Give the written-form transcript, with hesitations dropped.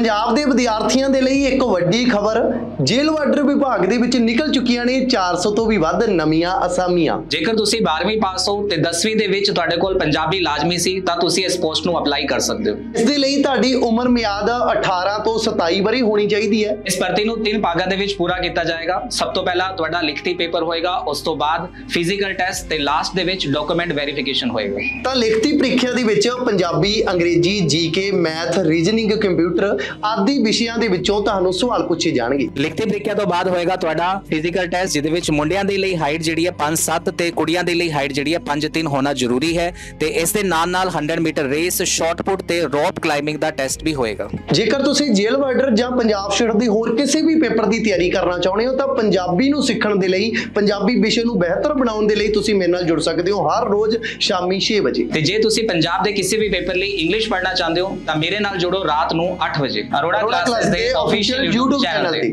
ਪੰਜਾਬ ਦੇ ਵਿਦਿਆਰਥੀਆਂ ਦੇ ਲਈ ਇੱਕ ਵੱਡੀ ਖਬਰ। ਜੇਲ੍ਹ ਵਾਰਡਰ ਵਿਭਾਗ ਦੇ ਵਿੱਚ ਨਿਕਲ ਚੁੱਕੀਆਂ ਨੇ 400 ਤੋਂ ਵੀ ਵੱਧ ਨਵੀਆਂ ਅਸਾਮੀਆਂ। ਜੇਕਰ ਤੁਸੀਂ 12ਵੀਂ ਪਾਸ ਹੋ ਤੇ 10ਵੀਂ ਦੇ ਵਿੱਚ ਤੁਹਾਡੇ ਕੋਲ ਪੰਜਾਬੀ ਲਾਜ਼ਮੀ ਸੀ ਤਾਂ ਤੁਸੀਂ ਇਸ ਪੋਸਟ ਨੂੰ ਅਪਲਾਈ ਕਰ ਸਕਦੇ ਹੋ। ਇਸ ਦੇ ਲਈ ਤੁਹਾਡੀ ਉਮਰ ਮਿਆਦ 18 ਤੋਂ 27 ਵਰੇ ਹੋਣੀ ਚਾਹੀਦੀ ਹੈ। ਇਸ ਭਰਤੀ ਨੂੰ 3 ਭਾਗਾਂ ਦੇ ਵਿੱਚ ਪੂਰਾ ਕੀਤਾ ਜਾਏਗਾ। ਸਭ ਤੋਂ ਪਹਿਲਾਂ ਤੁਹਾਡਾ ਲਿਖਤੀ ਪੇਪਰ ਹੋਏਗਾ, ਉਸ ਤੋਂ ਬਾਅਦ ਫਿਜ਼ੀਕਲ ਟੈਸਟ ਤੇ ਲਾਸਟ ਦੇ ਵਿੱਚ ਡਾਕੂਮੈਂਟ ਵੈਰੀਫਿਕੇਸ਼ਨ ਹੋਏਗਾ। ਤਾਂ ਲਿਖਤੀ ਪ੍ਰੀਖਿਆ ਦੇ ਵਿੱਚ ਪੰਜਾਬੀ, ਅੰਗਰੇਜ਼ੀ, ਜੀਕੇ, ਮੈਥ, ਰੀਜ਼ਨਿੰਗ, ਕੰਪਿਊਟਰ ਆਦਿ ਵਿਸ਼ਿਆਂ ਦੇ ਵਿੱਚੋਂ ਤੁਹਾਨੂੰ ਸਵਾਲ ਪੁੱਛੇ ਜਾਣਗੇ। ਲਿਖਤੀ ਪ੍ਰੀਖਿਆ ਤੋਂ ਬਾਅਦ ਹੋਏਗਾ ਤੁਹਾਡਾ ਫਿਜ਼ੀਕਲ ਟੈਸਟ, ਜਿਹਦੇ ਵਿੱਚ ਮੁੰਡਿਆਂ ਦੇ ਲਈ ਹਾਈਟ ਜਿਹੜੀ ਹੈ 5'7" ਤੇ ਕੁੜੀਆਂ ਦੇ ਲਈ ਹਾਈਟ ਜਿਹੜੀ ਹੈ 5'3" ਹੋਣਾ ਜ਼ਰੂਰੀ ਹੈ। ਤੇ ਇਸ ਦੇ ਨਾਲ 100 ਮੀਟਰ ਰੇਸ, ਸ਼ਾਟ ਪੁੱਟ ਤੇ ਰੋਪ ਕਲਾਈਮਿੰਗ ਦਾ ਟੈਸਟ ਵੀ ਹੋਏਗਾ। ਜੇਕਰ ਤੁਸੀਂ ਜੇਲ੍ਹ ਵਾਰਡਰ ਜਾਂ ਪੰਜਾਬ ਸ਼ਹਿਰ ਦੇ ਹੋਰ ਕਿਸੇ ਵੀ ਪੇਪਰ ਦੀ ਤਿਆਰੀ ਕਰਨਾ ਚਾਹੁੰਦੇ ਹੋ ਤਾਂ ਪੰਜਾਬੀ ਨੂੰ ਸਿੱਖਣ ਦੇ ਲਈ, ਪੰਜਾਬੀ ਵਿਸ਼ੇ ਨੂੰ ਬਿਹਤਰ ਬਣਾਉਣ ਦੇ ਲਈ ਤੁਸੀਂ ਮੇਰੇ ਨਾਲ ਜੁੜ ਸਕਦੇ ਹੋ ਹਰ ਰੋਜ਼ ਸ਼ਾਮੀ 6 ਵਜੇ। ਤੇ ਜੇ ਤੁਸੀਂ ਪੰਜਾਬ ਦੇ ਕਿਸੇ ਵੀ ਪੇਪਰ ਲਈ ਇੰਗਲਿਸ਼ ਪੜ੍ਹਨਾ ਚਾਹੁੰਦੇ ਹੋ ਤਾਂ ਮੇਰੇ ਨਾਲ ਜੁੜੋ ਰਾਤ ਨੂੰ 8 ਵਜੇ ਅਰੋੜਾ ਕਲਾਸਿਸ ਦੇ ਆਫੀਸ਼ੀਅਲ YouTube ਚੈਨਲ ਤੇ।